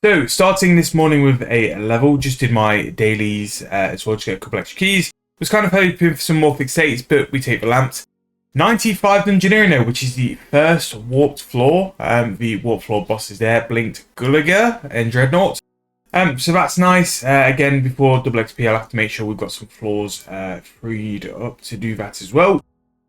So, starting this morning with a level, just did my dailies as well to get a couple extra keys. Was kind of hoping for some more fixates, but we take the lamps. 95 engineering now, which is the first warped floor. The warped floor boss is there, Blinked Gulliger and Dreadnought. So that's nice. Again, before double XP, I'll have to make sure we've got some floors freed up to do that as well.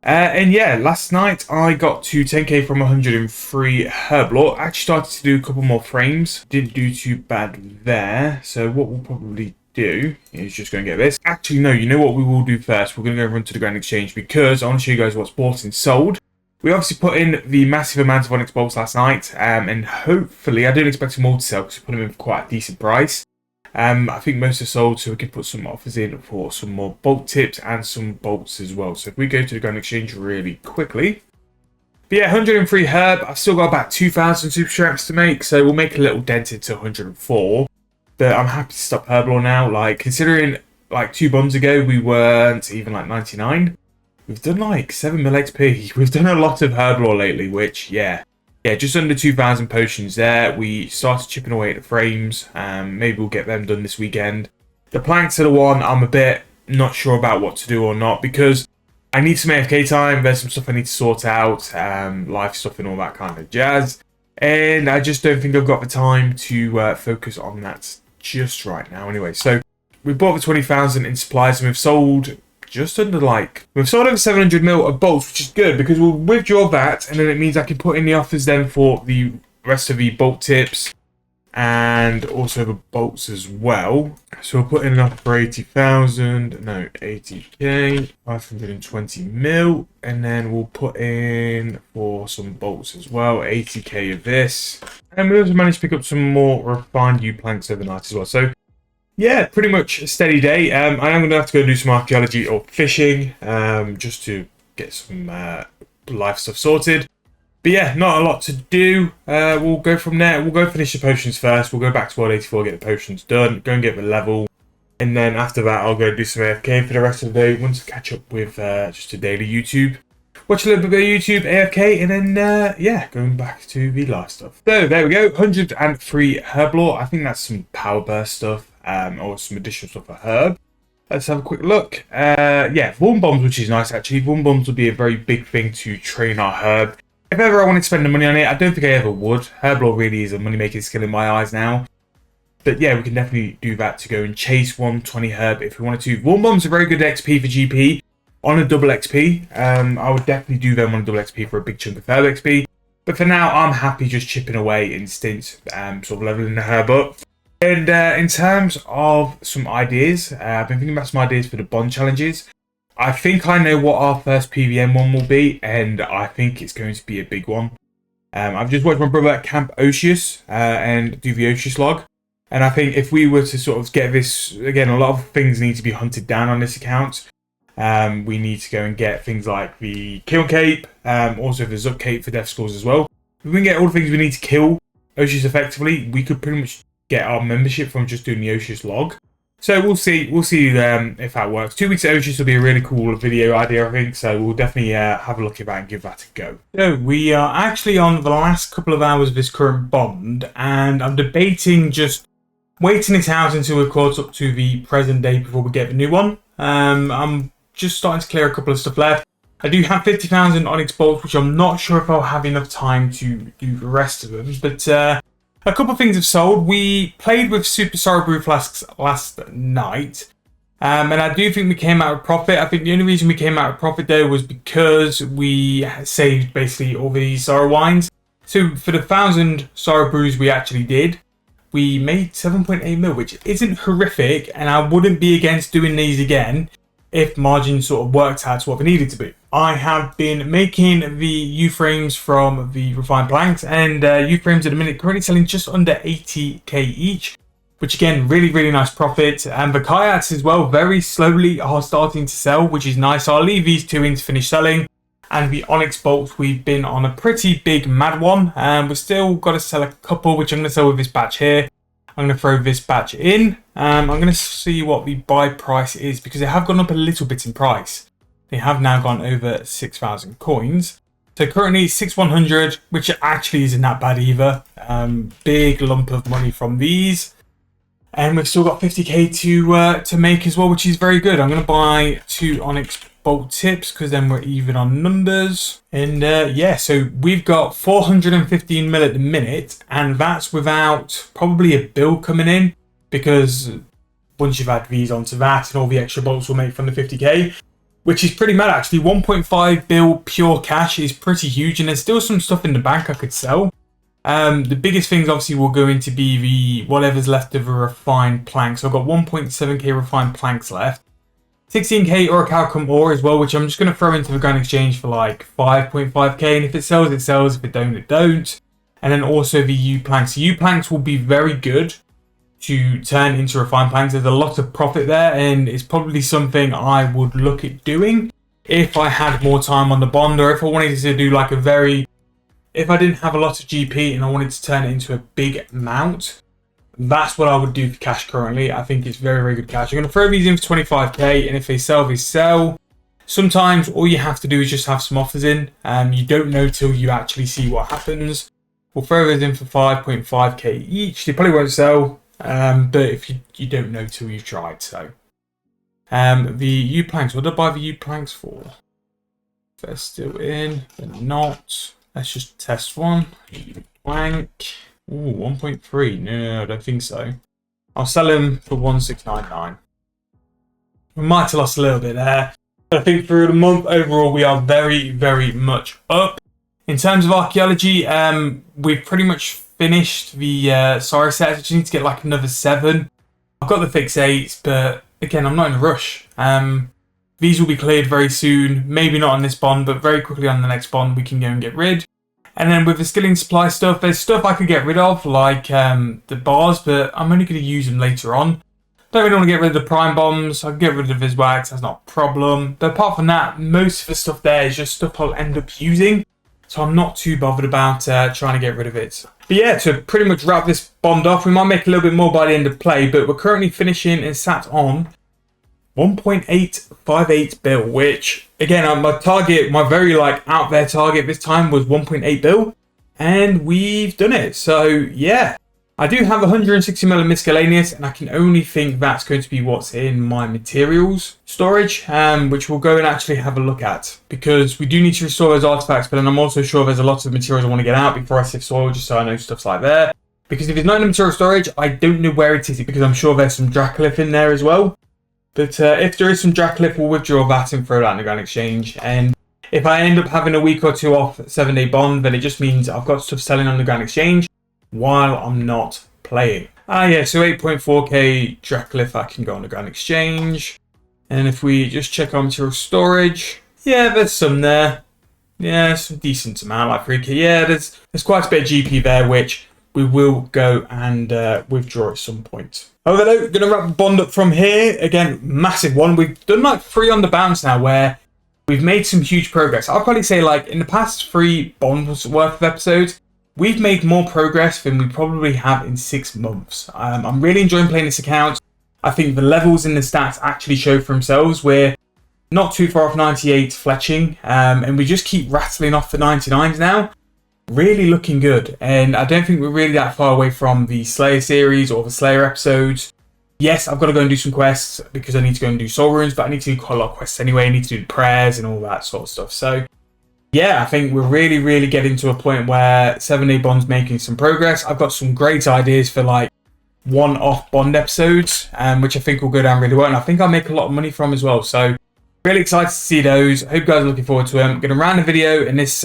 And yeah, last night I got to 10k from 103 Herblore. I actually started to do a couple more frames. Didn't do too bad there. So what we'll probably do is just go and get this. Actually, no, you know what we will do first? We're going to go run to the Grand Exchange because I want to show you guys what's bought and sold. We obviously put in the massive amount of Onyx bolts last night. And hopefully, I don't expect them all to sell because we put them in for quite a decent price. I think most are sold, so we can put some offers in for some more bolt tips and some bolts as well. So if we go to the Grand Exchange really quickly. But yeah, 103 Herb. I've still got about 2,000 super strengths to make, so we'll make a little dent into 104. But I'm happy to stop Herblore now. Like, considering like 2 bombs ago, we weren't even like 99. We've done like 7 mil XP. We've done a lot of Herblore lately, which, yeah, just under 2,000 potions there. We started chipping away at the frames. Maybe we'll get them done this weekend. The planks are the one I'm a bit not sure about what to do or not because I need some AFK time. There's some stuff I need to sort out, life stuff and all that kind of jazz. And I just don't think I've got the time to focus on that just right now. Anyway, so we bought the 20,000 in supplies and we've sold just under we've sold over 700 mil of bolts, which is good because we'll withdraw that and then it means I can put in the offers then for the rest of the bolt tips and also the bolts as well. So we'll put in an offer for 80,000, no, 80k, 520 mil, and then we'll put in for some bolts as well, 80k of this. And we also managed to pick up some more refined U planks overnight as well. So yeah, pretty much a steady day. I am going to have to go do some archaeology or fishing just to get some life stuff sorted. But yeah, not a lot to do. We'll go from there. We'll go finish the potions first. We'll go back to World 84, get the potions done, go and get the level. And then after that, I'll go do some AFK for the rest of the day. Once I catch up with just a daily YouTube. Watch a little bit of YouTube, AFK, and then, yeah, going back to the live stuff. So, there we go. 103 Herblore. I think that's some power burst stuff. Or some additional stuff for Herb. Let's have a quick look. Yeah, Vorm Bombs, which is nice actually. Vorm Bombs would be a very big thing to train our Herb. If ever I wanted to spend the money on it, I don't think I ever would. Herblore really is a money-making skill in my eyes now. But yeah, we can definitely do that to go and chase 120 Herb if we wanted to. Vorm Bombs are very good XP for GP on a double XP. I would definitely do them on a double XP for a big chunk of Herb XP. But for now, I'm happy just chipping away in stints, sort of leveling the Herb up. And in terms of some ideas, I've been thinking about some ideas for the bond challenges. I think I know what our first PVM one will be, and I think it's going to be a big one. I've just watched my brother at Camp Oceus and do the Oceus log. And I think if we were to sort of get this, again, a lot of things need to be hunted down on this account. We need to go and get things like the Kill Cape, also the Zup Cape for death scores as well. If we can get all the things we need to kill Oceus effectively, we could pretty much get our membership from just doing the Oceus log. So we'll see if that works. 2 weeks at Oceus will be a really cool video idea, I think. So we'll definitely have a look at that and give that a go. So we are actually on the last couple of hours of this current bond, and I'm debating just waiting it out until we're caught up to the present day before we get the new one. I'm just starting to clear a couple of stuff left. I do have 50,000 Onyx bolts, which I'm not sure if I'll have enough time to do the rest of them, but a couple of things have sold. We played with Super Sorrow Brew Flasks last night. And I do think we came out with profit. I think the only reason we came out with profit though was because we saved basically all the Sorrow Wines. So for the 1,000 Sorrow Brews we actually did, we made 7.8 mil, which isn't horrific. And I wouldn't be against doing these again if margins sort of worked out to what they needed to be. I have been making the U-frames from the refined planks, and U-frames at the minute currently selling just under 80k each, which again, really, really nice profit. And the kayaks as well, very slowly are starting to sell, which is nice. So I'll leave these two in to finish selling. And the Onyx bolts, we've been on a pretty big mad one. We've still got to sell a couple, which I'm going to sell with this batch here. I'm going to throw this batch in. I'm going to see what the buy price is because they have gone up a little bit in price. They have now gone over 6,000 coins. So currently 6,100, which actually isn't that bad either. Big lump of money from these. And we've still got 50k to make as well, which is very good. I'm going to buy 2 Onyx Bolt Tips because then we're even on numbers. And yeah, so we've got 415 mil at the minute, and that's without probably a bill coming in, because once you've added these onto that and all the extra bolts we'll make from the 50k, which is pretty mad actually. 1.5 bill pure cash is pretty huge, and there's still some stuff in the bank I could sell. The biggest things obviously will going to be the whatever's left of a refined plank. So I've got 1.7k refined planks left. 16k orichalcum ore as well, which I'm just going to throw into the grand exchange for like 5.5k. And if it sells, it sells. If it don't, it don't. And then also the U planks. U planks will be very good to turn into refined planks. There's a lot of profit there, and it's probably something I would look at doing if I had more time on the bond, or if I wanted to do like if I didn't have a lot of GP and I wanted to turn it into a big amount. That's what I would do for cash currently. I think it's very, very good cash. I'm going to throw these in for 25k, and if they sell, they sell. Sometimes all you have to do is just have some offers in. You don't know till you actually see what happens. We'll throw those in for 5.5k each. They probably won't sell, but if you don't know till you've tried. So the U planks, what did I buy the U planks for? If they're still in, they're not. Let's just test one. Plank. Ooh, 1.3. No, I don't think so. I'll sell him for 1,699. We might have lost a little bit there, but I think through the month overall we are very, very much up. In terms of archaeology, we've pretty much finished the sorry sets. I just need to get like another 7. I've got the fix 8s, but again, I'm not in a rush. These will be cleared very soon. Maybe not on this bond, but very quickly on the next bond we can go and get rid. And then with the skilling supply stuff, there's stuff I could get rid of, like the bars, but I'm only going to use them later on. Don't really want to get rid of the prime bombs. I can get rid of his wax, that's not a problem. But apart from that, most of the stuff there is just stuff I'll end up using. So I'm not too bothered about trying to get rid of it. But yeah, to pretty much wrap this bond off, we might make a little bit more by the end of play, but we're currently finishing and sat on 1.858 bill, which again, my target, my very like out there target this time was 1.8 bill, and we've done it. So yeah, I do have 160 mil of miscellaneous, and I can only think that's going to be what's in my materials storage, which we'll go and actually have a look at, because we do need to restore those artifacts, but then I'm also sure there's a lot of materials I want to get out before I sift soil, just so I know stuff's like there. Because if it's not in the material storage, I don't know where it is, because I'm sure there's some Dracoliff in there as well. But if there is some Dracoliff, we'll withdraw that and throw that in the grand exchange. And if I end up having a week or two off 7-day bond, then it just means I've got stuff selling on the grand exchange while I'm not playing. Yeah, so 8.4k Dracoliff, I can go on the grand exchange. And if we just check our material storage, yeah, there's some there. Yeah, some decent amount, like 3k. Yeah, there's quite a bit of GP there, which we will go and withdraw at some point. However, though, going to wrap the bond up from here. Again, massive one. We've done like 3 on the bounce now, where we've made some huge progress. I'll probably say, like, in the past 3 bonds worth of episodes, we've made more progress than we probably have in 6 months. I'm really enjoying playing this account. I think the levels in the stats actually show for themselves. We're not too far off 98 fletching, and we just keep rattling off the 99s now. Really looking good, and I don't think we're really that far away from the Slayer series or the Slayer episodes. Yes, I've got to go and do some quests because I need to go and do soul runes, but I need to do quite a lot of quests anyway. I need to do prayers and all that sort of stuff. So yeah, I think we're really, really getting to a point where 7-day bond's making some progress. I've got some great ideas for like one-off bond episodes, which I think will go down really well, and I think I'll make a lot of money from as well. So really excited to see those. I hope you guys are looking forward to them. I'm going to round the video in this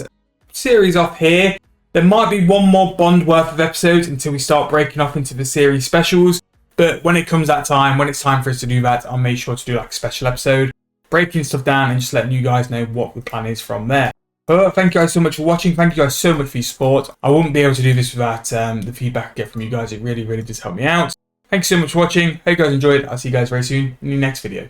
series off here. There might be one more bond worth of episodes until we start breaking off into the series specials, but when it comes that time, when it's time for us to do that, I'll make sure to do like a special episode, breaking stuff down and just letting you guys know what the plan is from there. But thank you guys so much for watching. Thank you guys so much for your support. I wouldn't be able to do this without the feedback I get from you guys. It really, really does help me out. Thank you so much for watching. Hope you guys enjoyed. I'll see you guys very soon in the next video.